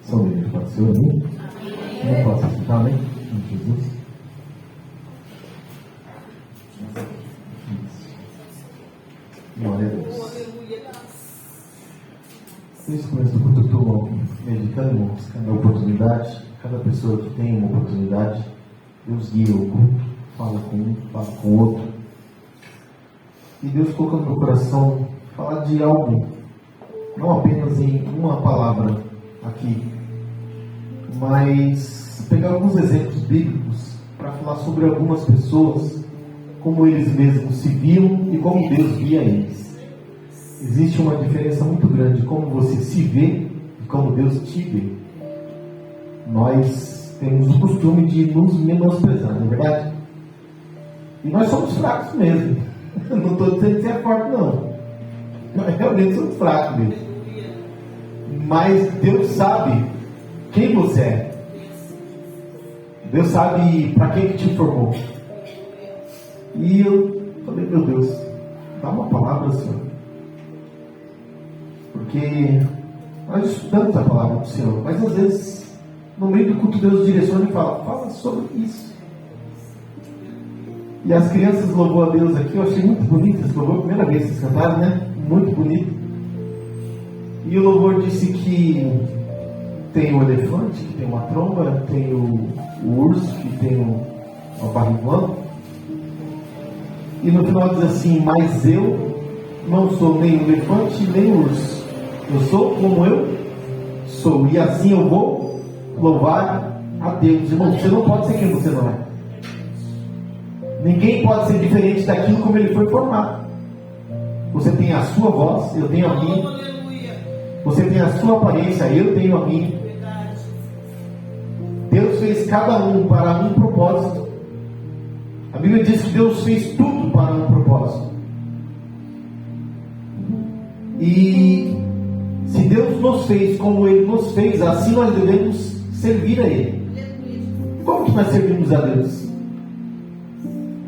São Deus, pode ser ouvido? Não posso aceitar, amém? Em Jesus. Glória a Deus. Desde o começo do culto, eu estou meditando, irmãos, cada oportunidade, cada pessoa que tem uma oportunidade, Deus guia o culto, fala com um, fala com o outro. E Deus colocou no meu coração falar de algo, não apenas em uma palavra aqui, mas pegar alguns exemplos bíblicos para falar sobre algumas pessoas, como eles mesmos se viam e como Deus via eles. Existe uma diferença muito grande como você se vê e como Deus te vê. Nós temos o costume de nos menosprezar, não é verdade? E nós somos fracos mesmo. Não estou dizendo que você é forte, não. Nós realmente somos fracos mesmo. Mas Deus sabe quem você é. Deus sabe para quem que te formou. E eu falei, meu Deus, dá uma palavra, Senhor. Porque nós estudamos a palavra do Senhor, mas às vezes, no meio do culto, Deus direciona e fala sobre isso. E as crianças louvou a Deus aqui, eu achei muito bonito esse louvor, primeira vez que vocês cantaram, né? Muito bonito. E o louvor disse que tem o elefante, que tem uma tromba, tem o urso, que tem uma barrigona. E no final diz assim, mas eu não sou nem o elefante, nem o urso. Eu sou como eu sou. E assim eu vou louvar a Deus. Irmão, você não pode ser quem você não é. Ninguém pode ser diferente daquilo como ele foi formado. Você tem a sua voz, eu tenho a minha. Você tem a sua aparência, eu tenho a minha. Deus fez cada um para um propósito. A Bíblia diz que Deus fez tudo para um propósito. E se Deus nos fez como Ele nos fez, assim nós devemos servir a Ele. Como que nós servimos a Deus?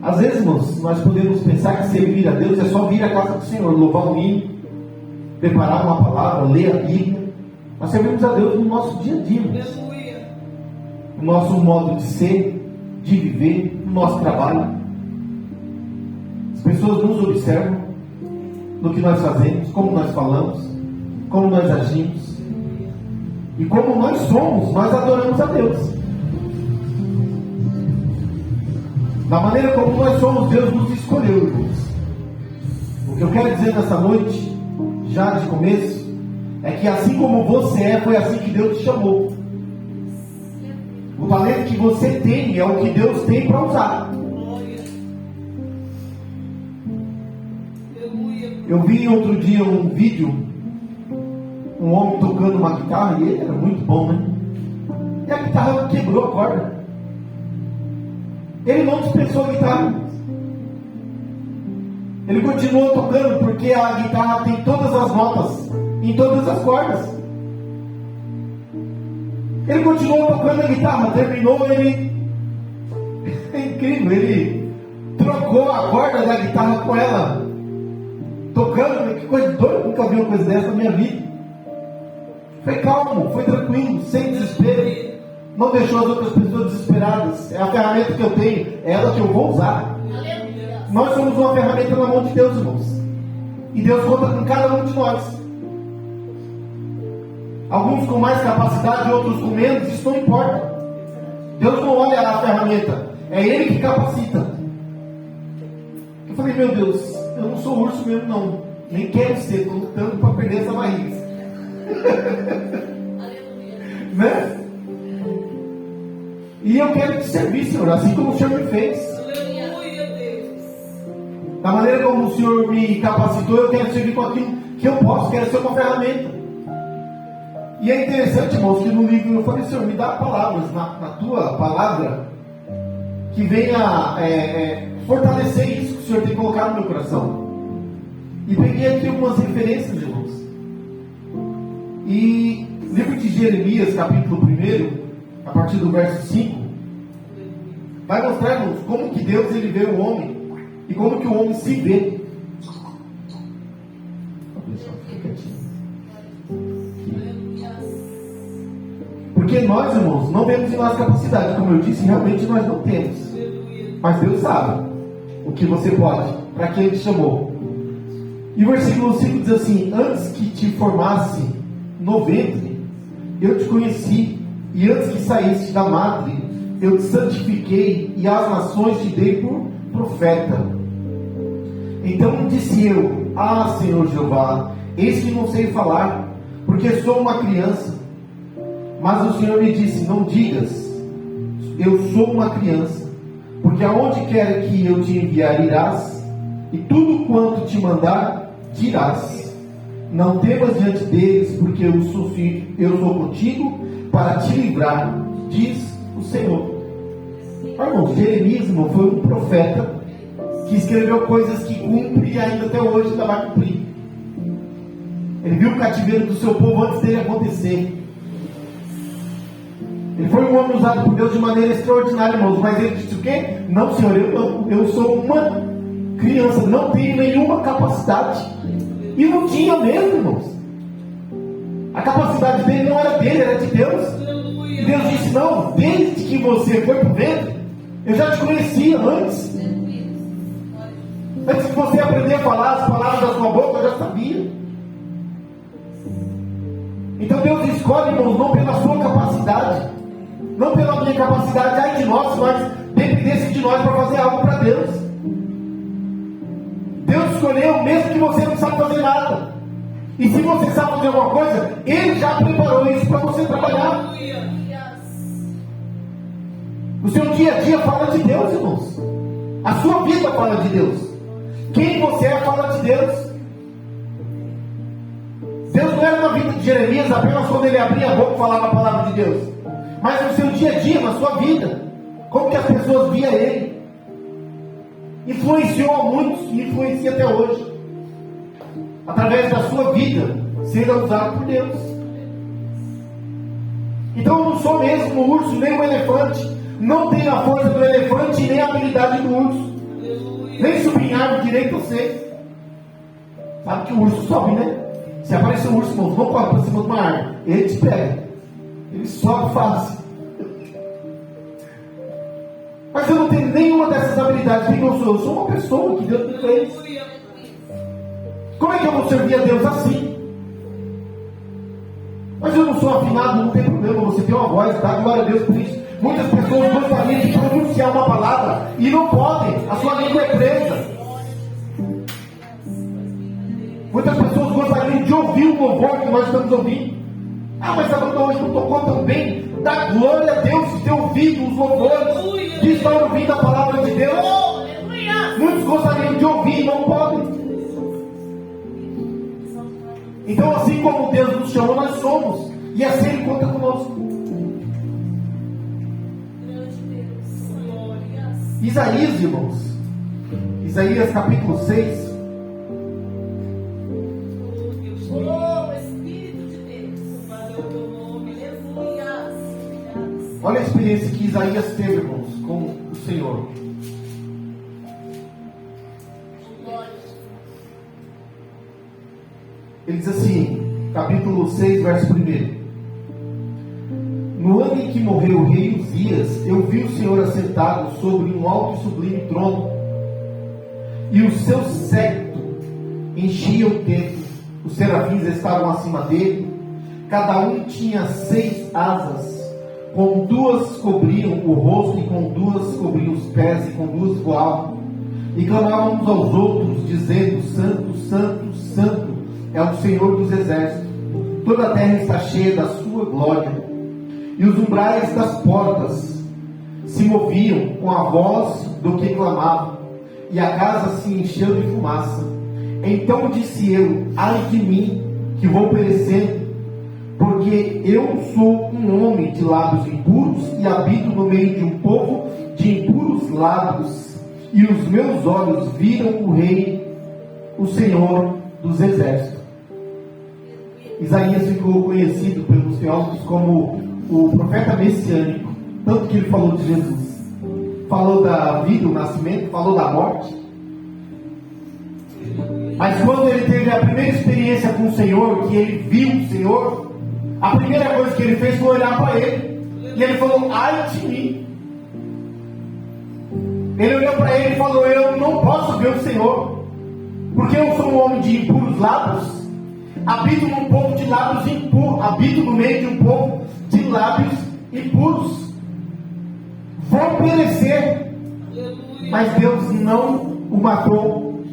Às vezes nós podemos pensar que servir a Deus é só vir à casa do Senhor, louvar o hino, preparar uma palavra, ler a Bíblia. Nós servimos a Deus no nosso dia a dia, no nosso modo de ser, de viver, no nosso trabalho. As pessoas nos observam no que nós fazemos, como nós falamos, como nós agimos e como nós somos. Nós adoramos a Deus. Da maneira como nós somos, Deus nos escolheu, irmãos. O que eu quero dizer nessa noite, já de começo, é que assim como você é, foi assim que Deus te chamou. O talento que você tem é o que Deus tem para usar. Eu vi outro dia um vídeo, um homem tocando uma guitarra, e ele era muito bom, né? E a guitarra quebrou a corda. Ele não dispensou a guitarra. Ele continuou tocando porque a guitarra tem todas as notas em todas as cordas. Ele continuou tocando a guitarra, terminou, ele... É incrível, ele trocou a corda da guitarra com ela, tocando. Que coisa doida, nunca vi uma coisa dessa na minha vida. Foi calmo, foi tranquilo, sem desespero. Não deixou as outras pessoas desesperadas. É a ferramenta que eu tenho, é ela que eu vou usar. Nós somos uma ferramenta na mão de Deus, irmãos. E Deus conta com cada um de nós. Alguns com mais capacidade, outros com menos, isso não importa. Deus não olha a ferramenta, é Ele que capacita. Eu falei, meu Deus, eu não sou urso mesmo não. Nem quero ser, estou lutando para perder essa barriga. Né? E eu quero te servir, Senhor, assim como o Senhor me fez. Da maneira como o Senhor me capacitou, eu quero servir com aquilo que eu posso, quero ser uma ferramenta. E é interessante, irmãos, que no livro eu falei, Senhor, me dá palavras na tua palavra que venha fortalecer isso que o Senhor tem colocado no meu coração. E peguei aqui algumas referências, irmãos. E livro de Jeremias, capítulo 1, a partir do verso 5, vai mostrar-nos como que Deus ele vê o homem e como que o homem se vê. Fica quietinho. Porque nós, irmãos, não vemos em nossa capacidade. Como eu disse, realmente nós não temos. Mas Deus sabe o que você pode, para que Ele te chamou. E o versículo 5 diz assim: antes que te formasse no ventre, eu te conheci, e antes que saísse da madre, eu te santifiquei, e às nações te dei por profeta. Então disse eu: ah, Senhor Jeová, eis que não sei falar, porque sou uma criança. Mas o Senhor me disse: não digas, eu sou uma criança, porque aonde quer que eu te enviar irás, e tudo quanto te mandar dirás. Não temas diante deles, porque eu sou contigo para te livrar, diz o Senhor. Irmãos, Jeremias, irmão, foi um profeta que escreveu coisas que cumpre e ainda até hoje ainda vai cumprir. Ele viu o cativeiro do seu povo antes dele acontecer. Ele foi um homem usado por Deus de maneira extraordinária, irmãos. Mas ele disse o quê? Não, Senhor, eu sou uma criança, não tenho nenhuma capacidade. E não tinha mesmo, irmãos. A capacidade dele não era dele, era de Deus. E Deus disse: não, desde que você foi para o ventre, eu já te conhecia antes. Antes de você aprender a falar as palavras da sua boca, eu já sabia. Então Deus escolhe, irmãos, não pela sua capacidade, não pela minha capacidade, ai de nós, mas dependesse de nós para fazer algo para Deus. Deus escolheu mesmo que você não sabe fazer nada. E se você sabe fazer alguma coisa, Ele já preparou isso para você trabalhar. O seu dia a dia fala de Deus, irmãos. A sua vida fala de Deus. Quem você é fala de Deus. Deus não era na vida de Jeremias apenas quando ele abria a boca e falava a palavra de Deus, mas no seu dia a dia, na sua vida, como que as pessoas viam Ele. Influenciou a muitos e influencia até hoje, através da sua vida sendo usado por Deus. Então eu não sou mesmo um urso nem um elefante, não tenho a força do elefante nem a habilidade do urso, nem subir em árvore direito eu sei. Sabe que o urso sobe, né? Se aparecer um urso, irmão, não corre para cima de uma árvore, ele te pega, ele sobe fácil. Mas eu não tenho nenhuma dessas habilidades. Quem eu sou? Eu sou uma pessoa que Deus me fez. Como é que eu vou servir a Deus assim? Mas eu não sou afinado, não tem problema, você tem uma voz, dá glória a Deus por isso. Muitas pessoas gostariam de pronunciar uma palavra e não podem, a sua língua é presa. Muitas pessoas gostariam de ouvir o louvor que nós estamos ouvindo. Ah, mas a banda hoje não tocou tão bem. Dá glória a Deus de ter ouvido os louvores, de estar ouvindo a palavra de Deus. Muitos gostariam de ouvir e não podem. Então, assim como Deus nos chamou, nós somos. E assim Ele conta conosco. Isaías, irmãos. Isaías capítulo 6. Olha a experiência que Isaías teve, irmãos, com o Senhor. Ele diz assim, capítulo 6, verso 1. No ano em que morreu o rei Uzias, eu vi o Senhor assentado sobre um alto e sublime trono, e o seu séquito enchia o templo. Os serafins estavam acima dele, cada um tinha 6 asas. Com 2 cobriam o rosto, e com 2 cobriam os pés, e com 2 voavam. E clamavam uns aos outros, dizendo: Santo, Santo, Santo é o Senhor dos exércitos. Toda a terra está cheia da sua glória. E os umbrais das portas se moviam com a voz do que clamavam, e a casa se encheu de fumaça. Então disse eu: ai de mim, que vou perecendo, porque eu sou um homem de lábios impuros e habito no meio de um povo de impuros lábios, e os meus olhos viram o Rei, o Senhor dos exércitos. Isaías ficou conhecido pelos teólogos como o profeta messiânico, tanto que ele falou de Jesus, falou da vida, o nascimento, falou da morte. Mas quando ele teve a primeira experiência com o Senhor, que ele viu o Senhor, A primeira coisa que ele fez foi olhar para ele. E ele falou: ai de mim. Ele olhou para ele e falou: eu não posso ver o Senhor, porque eu sou um homem de impuros lábios. Habito num povo de lábios impuros. Habito no meio de um povo de lábios impuros. Vou perecer. Mas Deus não o matou,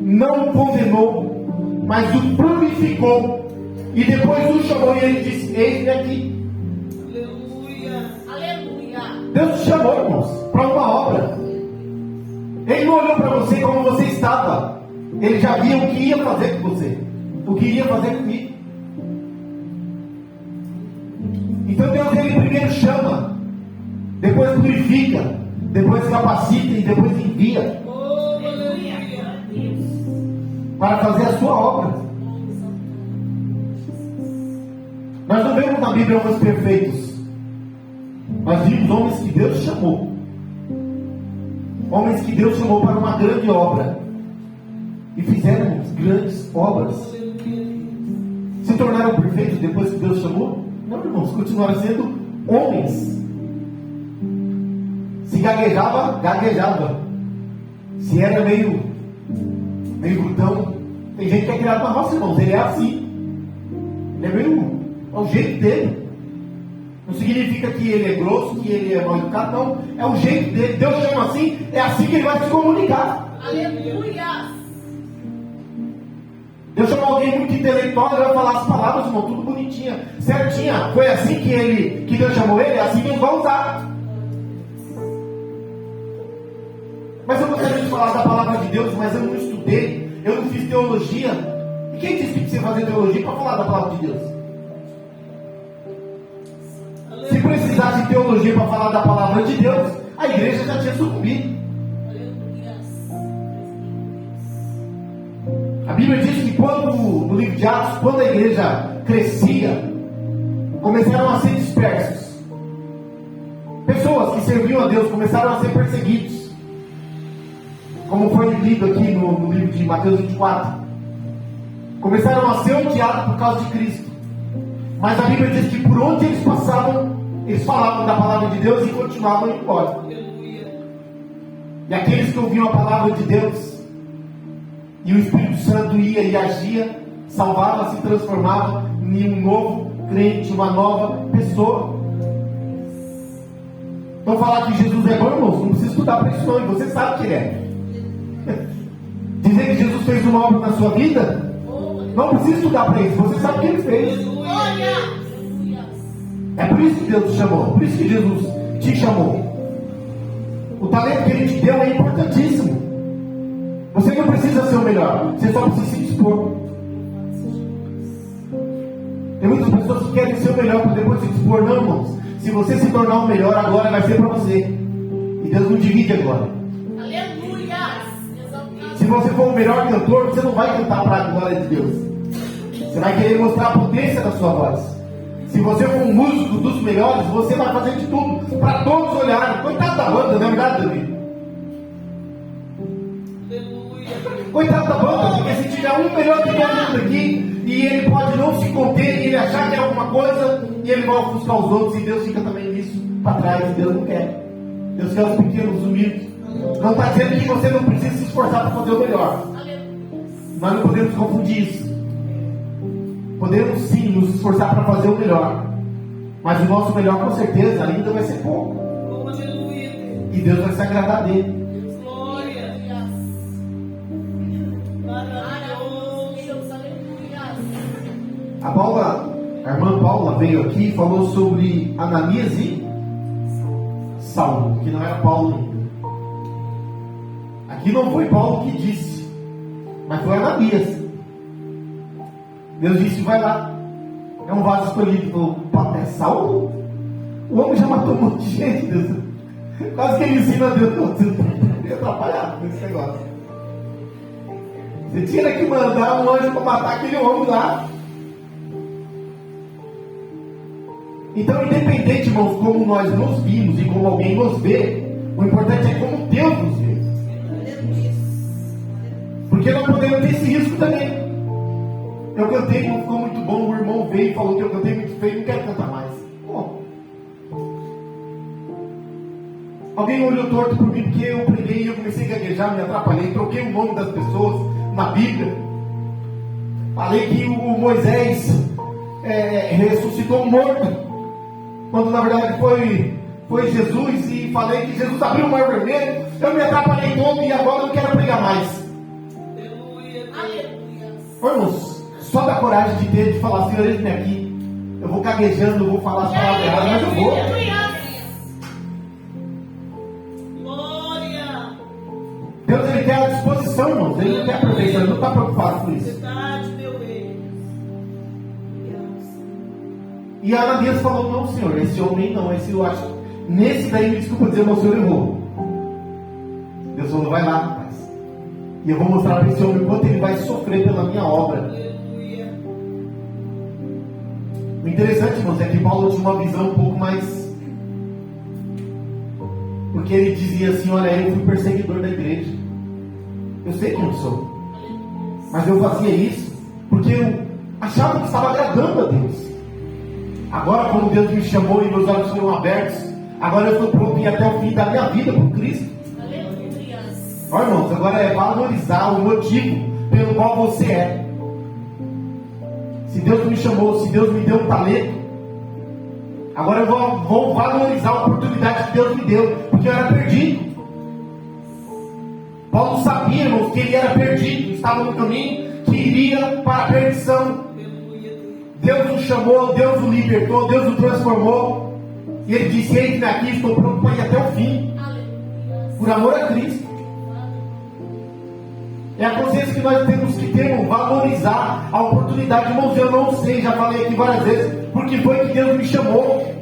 não o condenou, mas o purificou. E depois o chamou e ele disse: eis-me aqui. Aleluia. Aleluia. Deus te chamou, irmãos, para uma obra. Ele não olhou para você como você estava. Ele já via o que ia fazer com você, o que iria fazer comigo. Então Deus, ele primeiro chama, depois purifica, depois capacita e depois envia para fazer a sua obra. Nós não vemos na Bíblia homens perfeitos, nós vimos homens que Deus chamou, homens que Deus chamou para uma grande obra e fizeram grandes obras. Se tornaram perfeitos depois que Deus chamou? Não, irmãos, continuaram sendo homens. Se gaguejava, gaguejava. Se era meio brutão. Tem gente que é criado na roça, irmãos. Ele é assim. Ele é meio ao jeito dele. Não significa que ele é grosso, que ele é mal educado, não. É o jeito dele. Deus chama assim, é assim que ele vai se comunicar. Aleluia. Deus chamou alguém muito intelectual, ele vai falar as palavras, irmão, tudo bonitinha, certinha. Foi assim que Deus chamou ele, é assim que ele vai usar. Mas eu gostaria de falar da palavra de Deus, mas eu não estudei, eu não fiz teologia. E quem disse que precisa fazer teologia para falar da palavra de Deus? Se precisasse de teologia para falar da palavra de Deus, a igreja já tinha sucumbido. A Bíblia diz que no livro de Atos, quando a igreja crescia, começaram a ser dispersos. Pessoas que serviam a Deus começaram a ser perseguidos. Como foi lido aqui no livro de Mateus 24. Começaram a ser odiados por causa de Cristo. Mas a Bíblia diz que por onde eles passavam, eles falavam da palavra de Deus e continuavam indo embora. E aqueles que ouviam a palavra de Deus, e o Espírito Santo ia e agia, salvava, se transformava em um novo crente, uma nova pessoa. Então falar que Jesus é bom, irmãos, não precisa estudar para isso não, e você sabe que ele é. Dizer que Jesus fez uma obra na sua vida, não precisa estudar para isso, você sabe o que ele fez. É por isso que Deus te chamou, por isso que Jesus te chamou. O talento que ele te deu é importantíssimo. Você não precisa ser o melhor, você só precisa se dispor. Tem muitas pessoas que querem ser o melhor para depois se dispor. Não, irmãos, se você se tornar o melhor, a glória vai ser para você. E Deus não divide a glória. Aleluia. Se você for o melhor cantor, você não vai cantar para a glória de Deus. Você vai querer mostrar a potência da sua voz. Se você for um músico dos melhores, você vai fazer de tudo para todos olharem. Coitado da banda, não é verdade, Davi? Coitado da banda, porque se tiver um melhor que todo mundo aqui, e ele pode não se conter, e ele achar que é alguma coisa, e ele vai ofuscar os outros, e Deus fica também nisso para trás, e Deus não quer. Deus quer os pequenos, os humildes. Não está dizendo que você não precisa se esforçar para fazer o melhor. Nós não podemos confundir isso. Podemos sim nos esforçar para fazer o melhor, mas o nosso melhor com certeza ainda vai ser pouco. E Deus vai se agradar dele. A irmã Paula veio aqui e falou sobre Ananias e Saulo, que não era Paulo ainda. Aqui não foi Paulo que disse, mas foi Ananias. Deus disse: vai lá, é um vaso escolhido. Falou: é Saulo? O homem já matou um monte de gente, Deus. Quase que ele ensina a Deus: você está meio atrapalhado nesse negócio. Você tinha que mandar um anjo para matar aquele homem lá. Então, independente, irmãos, como nós nos vimos e como alguém nos vê, o importante é como Deus nos vê. Porque nós podemos ter esse risco também. Eu cantei, não ficou muito bom. O irmão veio e falou que eu cantei muito feio, não quero cantar mais. Pô. Alguém olhou torto por mim porque eu preguei e eu comecei a gaguejar, me atrapalhei, troquei o nome das pessoas na Bíblia. Falei que o Moisés ressuscitou um morto, quando na verdade foi Jesus, e falei que Jesus abriu o mar vermelho. Eu me atrapalhei todo e agora eu não quero pregar mais. Irmãos, só dá coragem de ter, de falar, Senhor, eles vem aqui, eu vou gaguejando, eu vou falar as palavras erradas, mas eu vou. Deus, Ele quer a disposição, irmãos. Ele não quer a perfeição, Ele não está preocupado com isso. E a Ananias falou, não, Senhor, esse homem não, esse eu acho. Nesse daí, me desculpa dizer, mas o Senhor errou. Deus falou, vai lá, rapaz. E eu vou mostrar para esse homem o quanto ele vai sofrer pela minha obra. O interessante, irmãos, é que Paulo tinha uma visão um pouco mais... Porque ele dizia assim, olha, eu fui perseguidor da igreja. Eu sei quem eu sou. Mas eu fazia isso porque eu achava que estava agradando a Deus. Agora, como Deus me chamou e meus olhos foram abertos, agora eu estou pronto a ir até o fim da minha vida por Cristo. Ó, irmãos, agora é valorizar o motivo pelo qual você é. Se Deus me chamou, se Deus me deu um talento, agora eu vou valorizar a oportunidade que Deus me deu, porque eu era perdido. Paulo sabia, irmãos, que ele era perdido, estava no caminho que iria para a perdição. Deus o chamou, Deus o libertou, Deus o transformou. E ele disse, eis-me aqui, estou pronto para ir até o fim. Por amor a Cristo. É a consciência que nós temos que ter, valorizar a oportunidade. Irmãos, eu não sei, já falei aqui várias vezes, porque foi que Deus me chamou.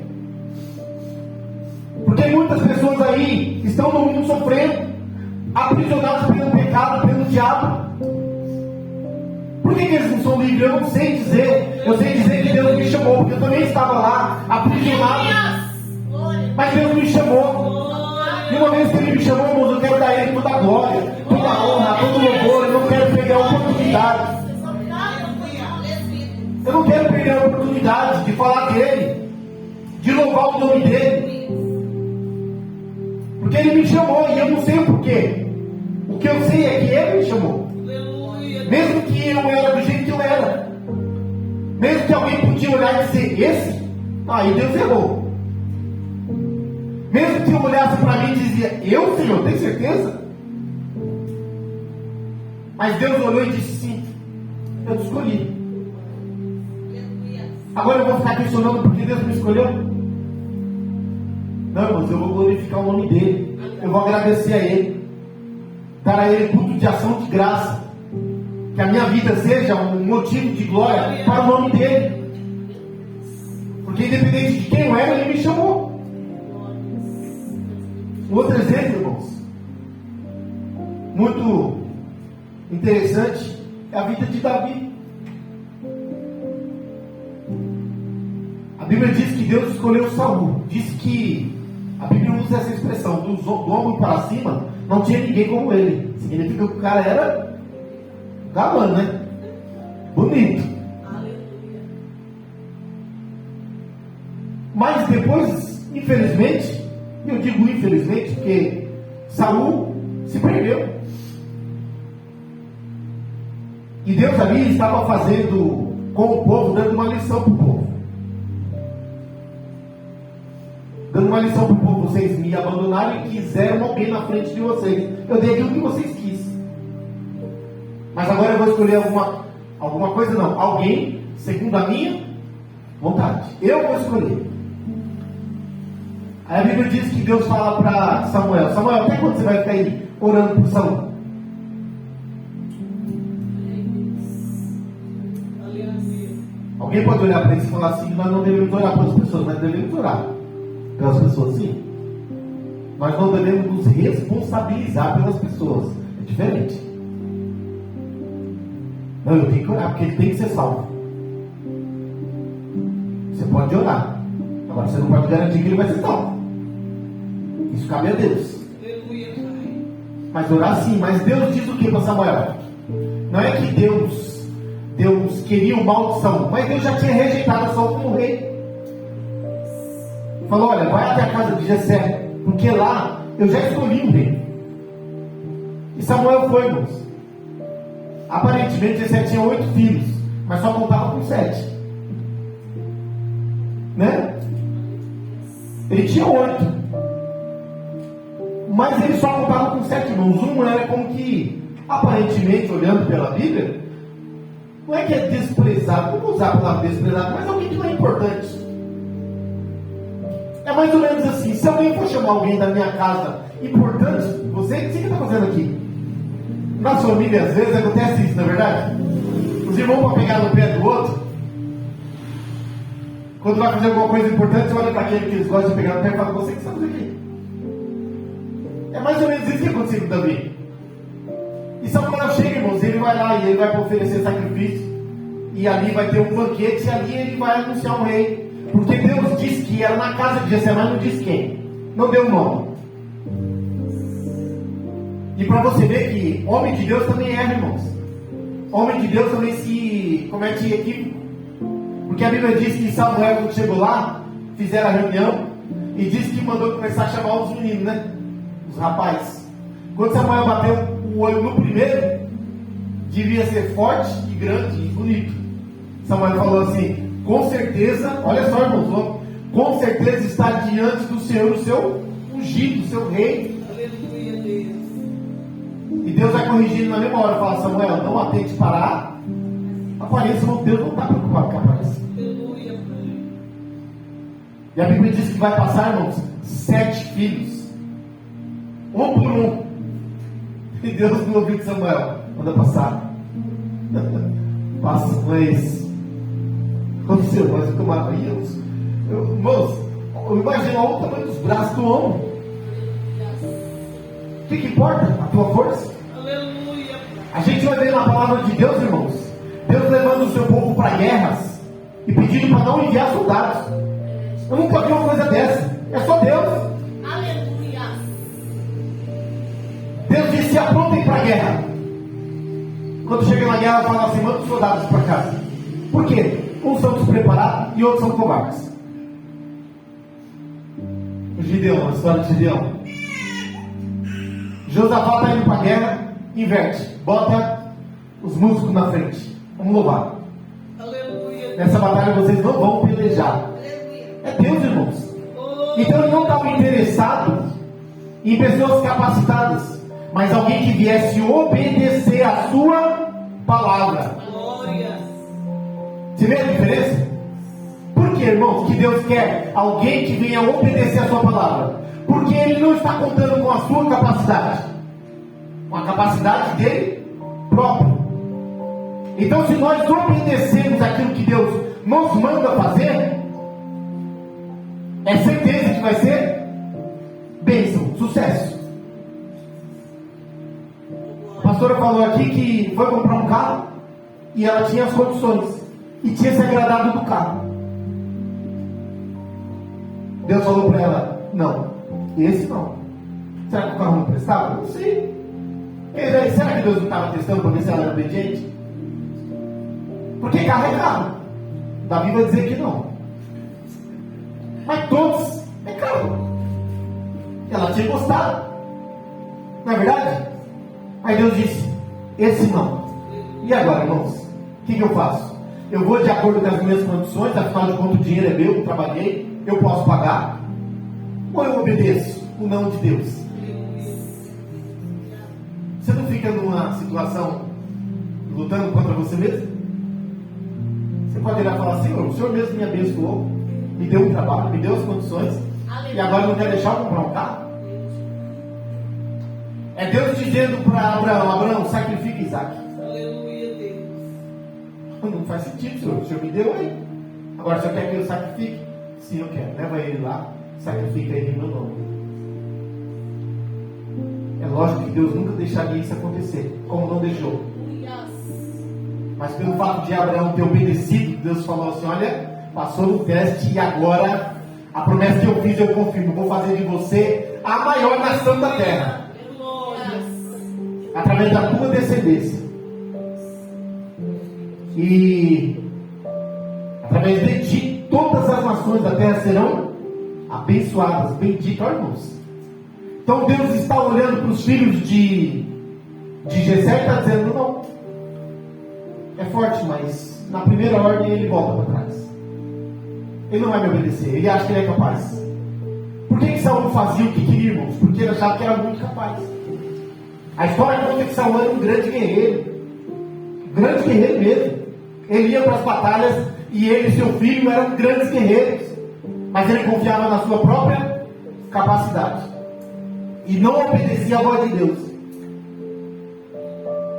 Porque muitas pessoas aí estão no mundo sofrendo, aprisionados pelo pecado, pelo diabo. Por que eles não são livres? Eu não sei dizer. Eu sei dizer que Deus me chamou, porque eu também estava lá, aprisionado. Mas Deus me chamou. E uma vez que Ele me chamou, irmãos, eu quero dar a Ele toda a glória, toda a honra, todo o louvor. Eu não quero perder a oportunidade. Eu não quero perder a oportunidade de falar dEle, de louvar o nome dEle. Porque Ele me chamou e eu não sei o porquê. O que eu sei é que Ele me chamou. Mesmo que eu era do jeito que eu era, mesmo que alguém podia olhar e dizer, esse? Aí Deus errou. Mesmo que eu olhasse para mim e dizia, eu, Senhor, tem certeza? Mas Deus olhou e disse, sim, eu te escolhi. Agora eu vou ficar questionando porque Deus me escolheu? Não, irmãos, eu vou glorificar o nome dEle, eu vou agradecer a Ele, dar a Ele culto de ação de graça. Que a minha vida seja um motivo de glória para o nome dEle. Porque independente de quem eu era, Ele me chamou. Outro exemplo, irmãos, muito interessante, é a vida de Davi. A Bíblia diz que Deus escolheu Saul. Diz que a Bíblia usa essa expressão, do ombro para cima, não tinha ninguém como ele. Significa que o cara era galã, né? Bonito. Mas depois, infelizmente, eu digo infelizmente, porque Saul se perdeu. E Deus ali estava fazendo com o povo, dando uma lição para o povo. Dando uma lição para o povo, vocês me abandonaram e quiseram alguém na frente de vocês. Eu dei aquilo que vocês quis. Mas agora eu vou escolher alguma coisa, não. Alguém, segundo a minha vontade. Eu vou escolher. Aí a Bíblia diz que Deus fala para Samuel, Samuel, até quando você vai ficar aí orando por Saul? Alguém pode olhar para ele e falar assim, nós não devemos orar pelas pessoas, mas devemos orar pelas pessoas, sim. Nós não devemos nos responsabilizar pelas pessoas. É diferente. Não, eu tenho que orar, porque ele tem que ser salvo. Você pode orar. Agora você não pode garantir que ele vai ser salvo. Isso cabe a Deus. Mas orar sim. Mas Deus diz o que para Samuel? Não é que Deus Deus queria o mal de Saul, mas Deus já tinha rejeitado Saul como rei. Falou: olha, vai até a casa de Jessé, porque lá eu já escolhi um rei. E Samuel foi, irmãos. Aparentemente Jessé tinha 8 filhos, mas só contava com 7, né? Ele tinha 8, mas ele só contava com 7 irmãos. Um era como que, aparentemente, olhando pela Bíblia, não é que é desprezado, não vou usar a palavra desprezado, mas alguém que não é importante. É mais ou menos assim: se alguém for chamar alguém da minha casa importante, você, o que você está fazendo aqui? Na sua família, às vezes, acontece isso, não é verdade? Os irmãos vão pegar no pé do outro. Quando vai fazer alguma coisa importante, você olha para aquele que eles gostam de pegar no pé e fala: você que está fazendo aqui? É mais ou menos isso que aconteceu com Davi. E Samuel chega, irmãos, ele vai lá e ele vai oferecer sacrifício. E ali vai ter um banquete, e ali ele vai anunciar um rei. Porque Deus disse que era na casa de Jessé, mas não disse quem. Não deu nome. E para você ver que homem de Deus também erra, irmãos. Homem de Deus também se comete equívoco. Porque a Bíblia diz que Samuel, quando chegou lá, fizeram a reunião e disse que mandou começar a chamar os meninos, né? Os rapazes. Quando Samuel bateu o olho no primeiro, devia ser forte e grande e bonito. Samuel falou assim: com certeza, olha só, irmãos, com certeza está diante do Senhor o seu ungido, o seu rei. Aleluia, Deus. E Deus vai corrigindo na mesma hora. Fala: Samuel, não atente para a aparência. Deus não está preocupado com a aparência. Aleluia. E a Bíblia diz que vai passar, irmãos, 7 filhos, um por um. E Deus não ouviu de Samuel: manda passar. Passa, mas aconteceu, mas eu tomava. Irmãos, eu imagino o tamanho dos braços do homem. O que importa? A tua força? Aleluia. A gente vai ver na palavra de Deus, irmãos, Deus levando o seu povo para guerras e pedindo para não enviar soldados. Eu nunca vi uma coisa dessa. É só Deus. Aleluia. Deus disse: se aprontem para a guerra. Quando chega na guerra, fala assim: manda os soldados para casa. Por quê? Uns são despreparados e outros são covardes. O Gideão, a história de Gideão. Josafá está indo para a guerra, inverte, bota os músicos na frente. Vamos louvar. Aleluia. Nessa batalha vocês não vão pelejar. É Deus, irmãos. Então ele não estava interessado em pessoas capacitadas, mas alguém que viesse obedecer a sua palavra. Glória. Você vê a diferença? Por que, irmãos, que Deus quer alguém que venha obedecer a sua palavra? Porque Ele não está contando com a sua capacidade, com a capacidade dele próprio. Então, se nós obedecemos aquilo que Deus nos manda fazer, é certeza que vai ser bênção, sucesso. A pastora falou aqui que foi comprar um carro e ela tinha as condições e tinha se agradado do carro. Deus falou para ela: não, esse não. Será que o carro não prestava? Não sei. Será que Deus não estava testando para ver se ela era obediente? Porque carro é carro. Davi vai dizer que não. Mas todos é carro. Ela tinha gostado. Não é verdade? Aí Deus disse: esse não. E agora, irmãos? O que eu faço? Eu vou de acordo com as minhas condições, afinal de contas o dinheiro é meu, eu trabalhei, eu posso pagar. Ou eu obedeço o não de Deus? Você não fica numa situação lutando contra você mesmo? Você pode ir lá e falar: Senhor, o Senhor mesmo me abençoou, me deu um trabalho, me deu as condições, e agora não quer deixar eu comprar um carro? É Deus dizendo para Abraão: Abraão, sacrifica Isaac. Aleluia, Deus. Não faz sentido, Senhor. O Senhor me deu aí. Agora, o Senhor quer que eu sacrifique? Sim, eu quero. Leva ele lá, sacrifica ele em meu nome. É lógico que Deus nunca deixaria isso acontecer, como não deixou. Mas pelo fato de Abraão ter obedecido, Deus falou assim: olha, passou no teste e agora a promessa que eu fiz eu confirmo. Vou fazer de você a maior nação da terra, através da tua descendência. E através de ti, todas as nações da terra serão abençoadas. Bendito, ó, irmãos. Então Deus está olhando para os filhos de Jessé e está dizendo: não, é forte, mas na primeira ordem ele volta para trás. Ele não vai me obedecer, ele acha que ele é capaz. Por que Saul fazia o que queria, irmãos? Porque ele achava que era muito capaz. A história conta que Saul era um grande guerreiro mesmo. Ele ia para as batalhas e ele e seu filho eram grandes guerreiros, mas ele confiava na sua própria capacidade e não obedecia à voz de Deus.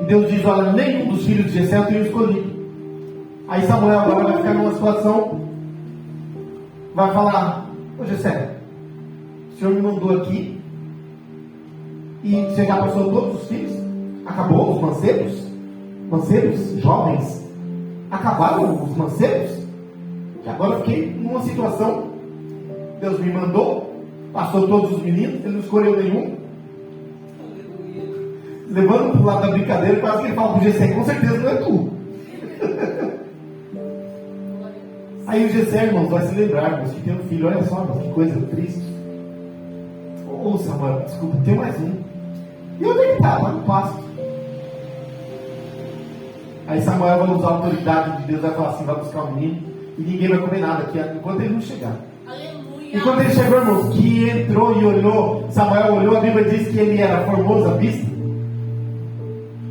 E Deus diz: olha, nenhum dos filhos de Jessé eu tenho escolhido. Aí Samuel agora vai ficar numa situação, vai falar: ô Jessé, o Senhor me mandou aqui, e você já passou todos os filhos? Acabou os mancebos? Mancebos, jovens, acabaram os mancebos? Que agora eu fiquei numa situação, Deus me mandou, passou todos os meninos, ele não escolheu nenhum. Levando para o lado da brincadeira, quase que ele fala para o Jessé: com certeza não é tu. Aí o Jessé, irmãos, vai se lembrar, irmãos, que tem um filho. Olha só, irmãos, que coisa triste. Ô Samuel, desculpa, tem mais um. E onde ele está? Lá no pasto. Aí Samuel vai usar a autoridade de Deus, vai falar assim: vai buscar o menino e ninguém vai comer nada aqui enquanto ele não chegar. Aleluia. E quando ele chegou, irmãos, que entrou e olhou, Samuel olhou, a Bíblia diz que ele era formoso à vista,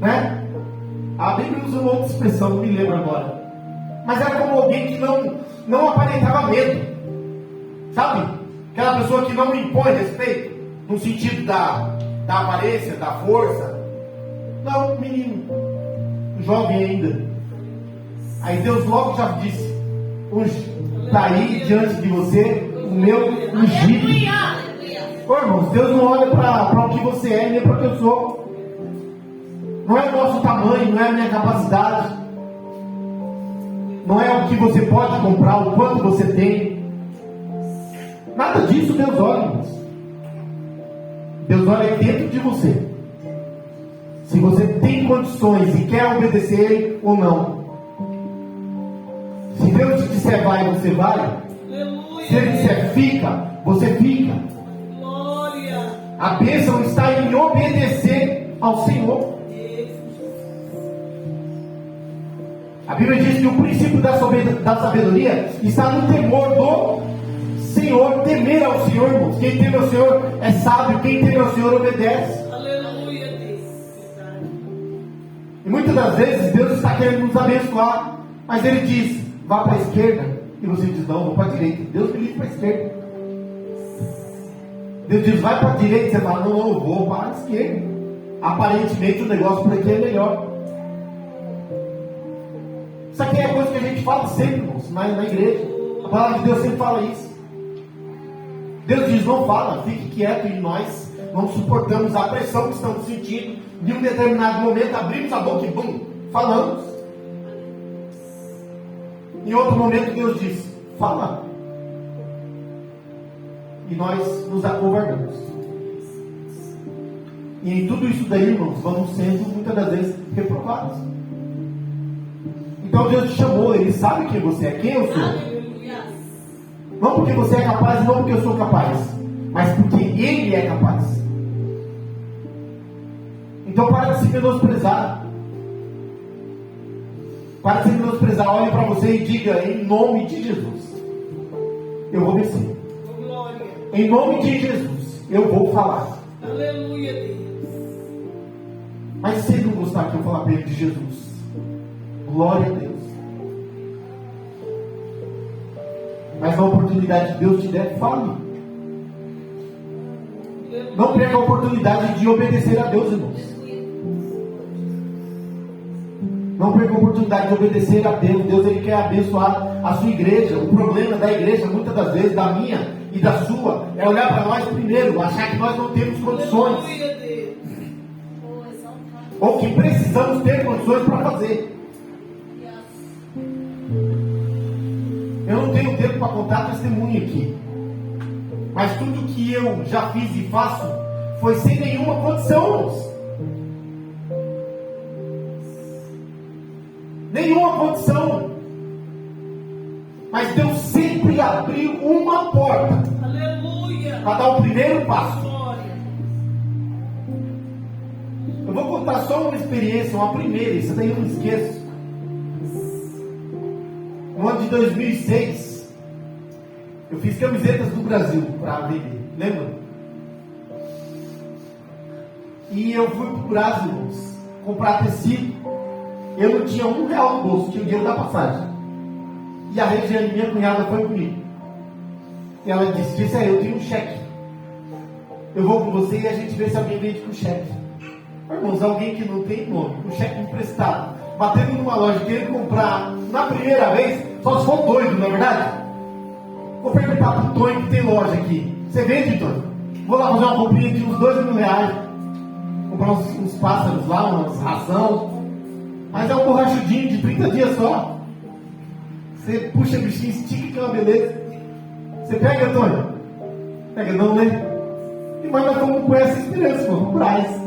né? A Bíblia usa uma outra expressão, não me lembro agora, mas era como alguém que não aparentava medo, sabe? Aquela pessoa que não impõe respeito, no sentido da aparência, da força. Não, menino, jovem ainda. Aí Deus logo já disse: está aí diante de você o meu ungido. Ô, irmãos, Deus não olha para o que você é, nem para o que eu sou. Não é o nosso tamanho, não é a minha capacidade, não é o que você pode comprar, o quanto você tem. Nada disso Deus olha, irmãos. Deus olha dentro de você, se você tem condições e quer obedecer Ele ou não. Se Deus te disser vai, você vai. Aleluia. Se Ele disser fica, você fica. Glória. A bênção está em obedecer ao Senhor. A Bíblia diz que o princípio da sabedoria está no temor do Senhor. Temer ao Senhor, irmãos. Quem teme ao Senhor é sábio. Quem teme ao Senhor obedece. Aleluia, Deus. E muitas das vezes Deus está querendo nos abençoar, mas Ele diz: vá para a esquerda, e você diz: não, vou para a direita. Deus me livre para a esquerda. Deus diz: vai para a direita, você fala: não, eu vou para a esquerda. Aparentemente o negócio por aqui é melhor. Isso aqui é a coisa que a gente fala sempre, irmãos, na igreja. A palavra de Deus sempre fala isso. Deus diz: não fala, fique quieto. E nós não suportamos a pressão que estamos sentindo. De um determinado momento abrimos a boca e bum, falamos. Em outro momento Deus diz: fala. E nós nos acovardamos. E em tudo isso daí, irmãos, vamos sendo muitas das vezes reprovados. Então Deus te chamou, Ele sabe quem você é, quem eu sou. Aleluia. Não porque você é capaz, não porque eu sou capaz, mas porque Ele é capaz. Então para de se menosprezar. Para de se menosprezar. Olhe para você e diga: em nome de Jesus, eu vou vencer. Glória. Em nome de Jesus, eu vou falar. Aleluia, Deus. Mas se ele não gostar que eu falar para ele de Jesus, glória a Deus. Mas na oportunidade que Deus te der, fale. Não perca a oportunidade de obedecer a Deus, irmãos. Não perca a oportunidade de obedecer a Deus. Deus, Ele quer abençoar a sua igreja. O problema da igreja, muitas das vezes, da minha e da sua, é olhar para nós primeiro, achar que nós não temos condições, Aleluia, Deus. ou que precisamos ter condições para fazer. Eu não tenho tempo para contar testemunho aqui, mas tudo que eu já fiz e faço foi sem nenhuma condição, irmãos. nenhuma condição. Mas Deus sempre abriu uma porta. Aleluia. Para dar o primeiro passo. Glória. Eu vou contar só uma experiência, uma primeira, isso daí eu não esqueço. No ano de 2006, eu fiz camisetas do Brasil para vender, lembra? E eu fui para o Brasil, irmãos, comprar tecido. Eu não tinha R$1 no bolso, tinha o dinheiro da passagem. E a Regiane, minha cunhada, foi comigo. E ela disse, eu tenho um cheque. Eu vou com você e a gente vê se alguém vende com cheque. Irmãos, alguém que não tem nome, com cheque emprestado, batendo numa loja, querendo comprar na primeira vez, só se for doido, não é verdade? Vou perguntar para o Tonho que tem loja aqui. Você vende, Tonho? Vou lá fazer uma comprinha de uns R$2.000. Comprar uns pássaros lá, umas ração. Mas é um borrachudinho de 30 dias só. Você puxa o bichinho, estica, que é uma beleza. Você pega, Tonho? Pega não, né? E mas nós fomos com essa esperança, fomos com Braz.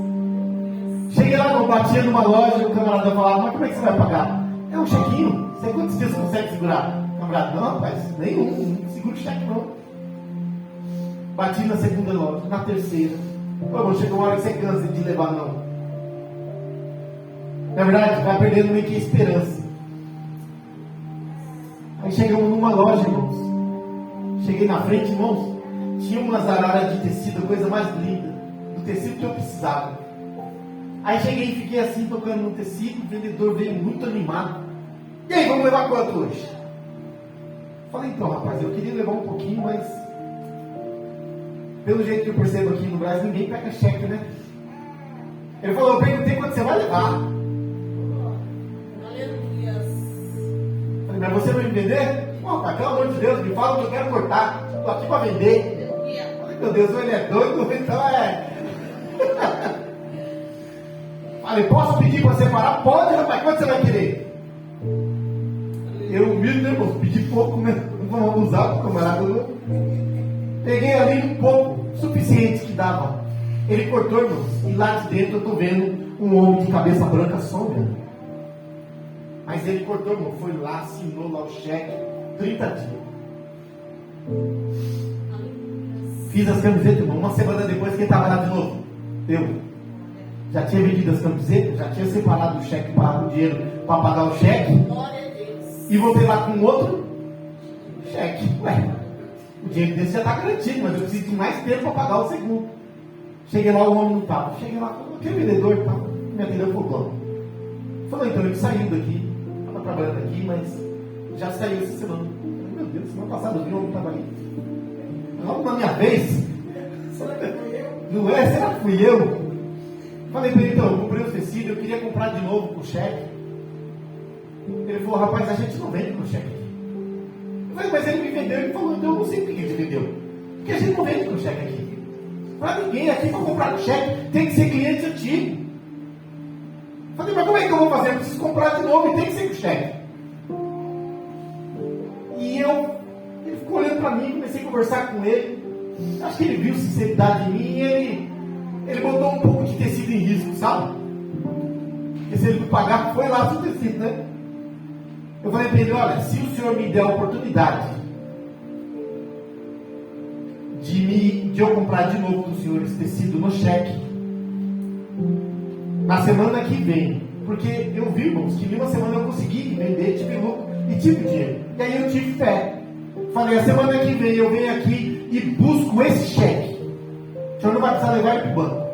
Cheguei lá, eu batia numa loja, o camarada falava, mas como é que você vai pagar? É um chequinho? Você quantos dias você consegue segurar? O camarada, não, rapaz, nenhum, não segura o cheque não. Bati na segunda loja, na terceira. Pô, irmão, chega uma hora que você cansa de levar não. Na verdade, vai perdendo meio que a esperança. Aí chegamos numa loja, irmãos. Cheguei na frente, irmãos. Tinha umas araras de tecido, a coisa mais linda. Do tecido que eu precisava. Aí cheguei e fiquei assim, tocando no tecido. O vendedor veio muito animado. E aí, vamos levar quanto hoje? Falei, então, rapaz, eu queria levar um pouquinho, mas pelo jeito que eu percebo aqui no Brasil, ninguém pega cheque, né? Ele falou, eu perguntei quanto você vai levar. Aleluia. Falei, mas você vai me vender? Pô, pai, pelo amor de Deus, me fala o que eu quero cortar. Estou aqui para vender. Falei, meu Deus, ele é doido, então é. Falei, posso pedir para separar? Pode, rapaz, quanto você vai querer? Eu humilde, né, irmão? Pedi pouco, né? Não vamos abusar do camarada, não. Peguei ali um pouco, suficiente que dava. Ele cortou, irmãos, e lá de dentro eu estou vendo um homem de cabeça branca só olhando. Mas ele cortou, irmão, foi lá, assinou lá o cheque, 30 dias. Fiz as camisetas, irmão, uma semana depois que ele estava lá de novo. Eu já tinha vendido as camisetas, já tinha separado o cheque, o dinheiro para pagar o cheque. Glória a Deus. E voltei lá com outro cheque. Ué, o dinheiro desse já está garantido, mas eu preciso de mais tempo para pagar o segundo. Cheguei lá, o homem não estava. Cheguei lá, aquele vendedor tá, me atendeu por dono. Falou, então, ele saiu daqui, estava trabalhando aqui, mas já saiu essa semana. Falei, meu Deus, semana passada eu vi um homem que estava ali. Logo na minha vez. Não é? Será que fui eu? Falei para ele, então, eu comprei os tecidos, eu queria comprar de novo com cheque. Ele falou, rapaz, a gente não vende com cheque. Eu falei, mas ele me vendeu. Ele falou, então eu não sei por que ele vendeu. Porque a gente não vende com cheque aqui. Para ninguém aqui para comprar com cheque tem que ser cliente antigo. Falei, mas como é que eu vou fazer? Eu preciso comprar de novo e tem que ser com cheque. E ele ficou olhando para mim, comecei a conversar com ele. Acho que ele viu sinceridade em mim e ele botou um pouco de tecido em risco, sabe? Porque se ele me pagar, foi lá o tecido, né? Eu falei para ele, olha, se o senhor me der a oportunidade de eu comprar de novo do senhor esse tecido no cheque, na semana que vem, porque eu vi, irmãos, que em uma semana eu consegui vender, tive lucro e tive dinheiro. E aí eu tive fé. Falei, a semana que vem eu venho aqui e busco esse cheque. O senhor não vai precisar levar ele para o banco.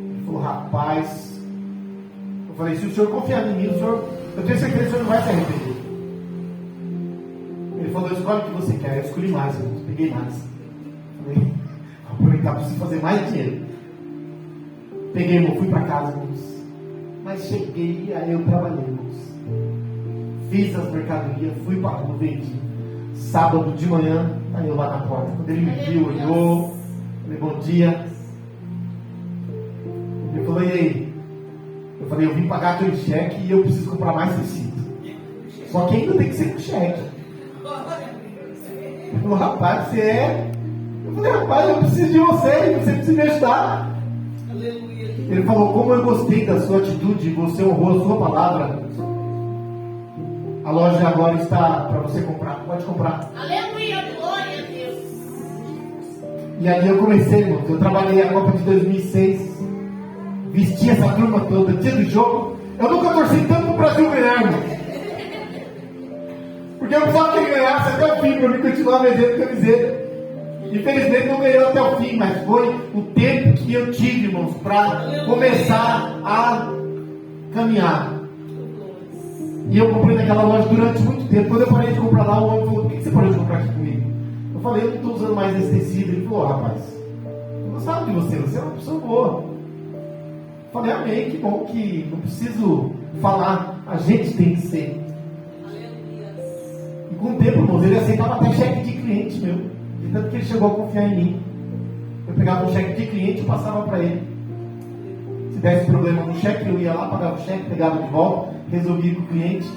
Ele falou, rapaz. Eu falei, se o senhor confiar em mim, eu tenho certeza que o senhor não vai se arrepender. Ele falou, escolhe o que você quer. Eu escolhi mais, irmãos, peguei mais. Falei, vou aproveitar, preciso fazer mais dinheiro. Peguei, irmão, fui para casa, irmãos. Mas cheguei, aí eu trabalhei, irmãos. Fiz as mercadorias, fui para a rua, vendi. Sábado de manhã, aí eu lá na porta. Quando ele me viu, olhou, falei, bom dia. Ele falou, e aí? Eu falei, eu vim pagar aquele cheque e eu preciso comprar mais tecido. Só que ainda tem que ser com cheque. Ele falou, rapaz, você é? Eu falei, rapaz, eu preciso de você precisa me ajudar. Ele falou: como eu gostei da sua atitude, você honrou a sua palavra. A loja agora está para você comprar. Pode comprar. Aleluia, glória a Deus. E ali eu comecei, irmãos. Eu trabalhei a Copa de 2006. Vesti essa turma toda, dia do jogo. Eu nunca torci tanto pro Brasil ganhar, irmão. Porque eu precisava que ele ganhasse até o fim, para mim continuar vendendo camiseta. Infelizmente não ganhou até o fim, mas foi o tempo que eu tive, irmãos, para começar a caminhar. E eu comprei naquela loja durante muito tempo. Quando eu parei de comprar lá, o homem falou: por que você parou de comprar aqui comigo? Eu falei: eu não estou usando mais esse tecido. Ele falou: rapaz, eu gostava de você, você é uma pessoa boa. Eu falei: amém, que bom, que não preciso falar, a gente tem que ser. E com o tempo, irmãos, ele aceitava até cheque de cliente meu, de tanto que ele chegou a confiar em mim. Eu pegava um cheque de cliente e passava para ele. Se desse problema no cheque, eu ia lá, pagava o cheque, pegava de volta, resolvia com o cliente.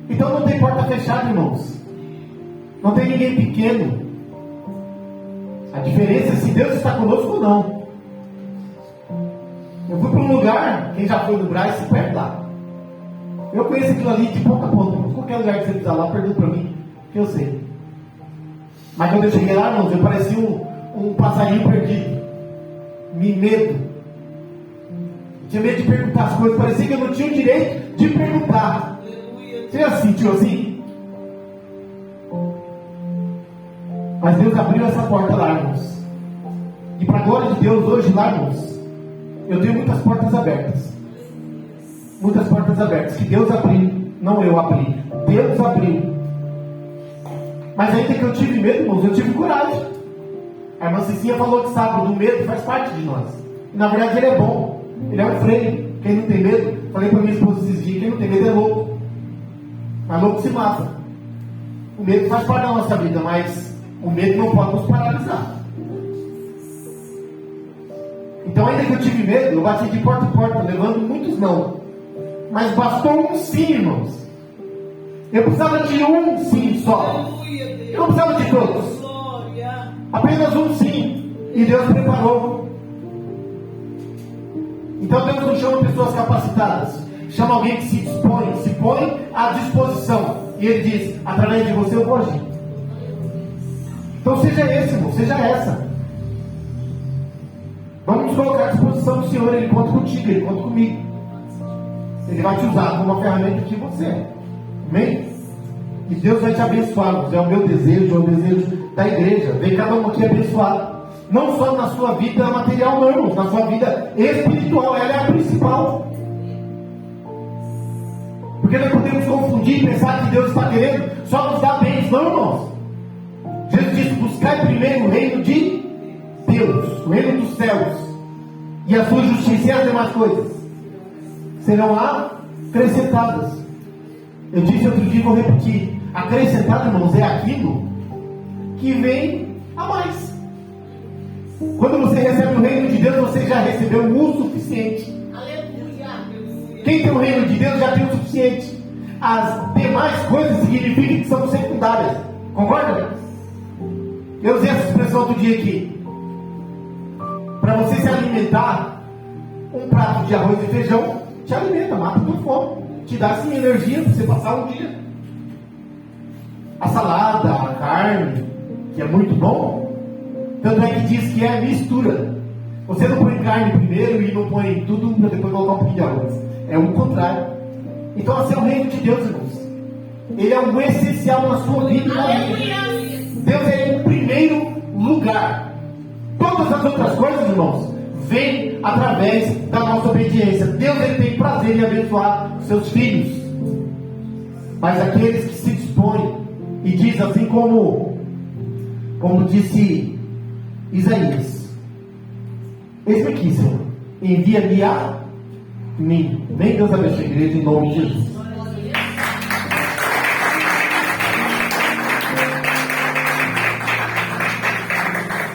Então não tem porta fechada, irmãos. Não tem ninguém pequeno. A diferença é se Deus está conosco ou não. Eu fui para um lugar, quem já foi no Brás, se perde lá. Eu conheço aquilo ali de ponta a ponta. Qualquer lugar que você precisar lá, pergunta para mim, que eu sei. Mas quando eu cheguei lá, irmãos, eu parecia um passarinho perdido. Medo. Tinha medo de perguntar as coisas. Parecia que eu não tinha o direito de perguntar. Você já se sentiu assim? Mas Deus abriu essa porta lá, irmãos. E para a glória de Deus, hoje lá, irmãos, eu tenho muitas portas abertas. Muitas portas abertas. Que Deus abriu. Não eu abri. Deus abriu. Mas ainda que eu tive medo, irmãos, eu tive coragem. A irmã Cicinha falou que sabe, do medo faz parte de nós. E na verdade ele é bom. Ele é um freio. Quem não tem medo, falei para minha esposa esses dias, quem não tem medo é louco. Mas louco se mata. O medo faz parte da nossa vida, mas o medo não pode nos paralisar. Então ainda que eu tive medo, eu bati de porta em porta, levando muitos não. Mas bastou um sim, irmãos. Eu precisava de um sim só. Eu não precisava de todos. Apenas um sim. E Deus preparou. Então Deus não chama pessoas capacitadas. Chama alguém que se põe à disposição. E Ele diz: através de você eu vou agir. Então seja esse, irmão, seja essa. Vamos nos colocar à disposição do Senhor. Ele conta contigo, Ele conta comigo. Ele vai te usar como uma ferramenta de você. Amém? E Deus vai te abençoar. É o meu desejo, é o desejo da igreja. Vem cada um aqui abençoado. Não só na sua vida material, não, irmãos, na sua vida espiritual. Ela é a principal. Porque nós podemos confundir e pensar que Deus está querendo só nos dar bens, não, irmãos. Jesus disse: buscai primeiro o reino de Deus, o reino dos céus, e a sua justiça e as demais coisas serão acrescentadas. Eu disse outro dia e vou repetir: acrescentado, irmãos, é aquilo que vem a mais. Quando você recebe o reino de Deus, você já recebeu o suficiente. Aleluia. Quem tem o reino de Deus já tem o suficiente. As demais coisas significam que são secundárias. Concorda? Eu usei essa expressão outro dia aqui. Para você se alimentar, um prato de arroz e feijão te alimenta, mata tua fome, te dá assim energia para você passar um dia. A salada, a carne, que é muito bom, tanto é que diz que é mistura. Você não põe carne primeiro e não põe tudo para depois colocar um pouquinho de arroz. É o contrário. Então assim é o reino de Deus, irmãos. Ele é um essencial na sua vida e na minha. Deus é em primeiro lugar. Todas as outras coisas, irmãos, vêm através da nossa obediência. Deus, Ele tem prazer em abençoar os seus filhos. Mas aqueles que se dispõem, e diz assim como disse Isaías: eis-me aqui, Senhor, envia-me a mim. Vem, Deus abençoe a igreja em nome de Jesus.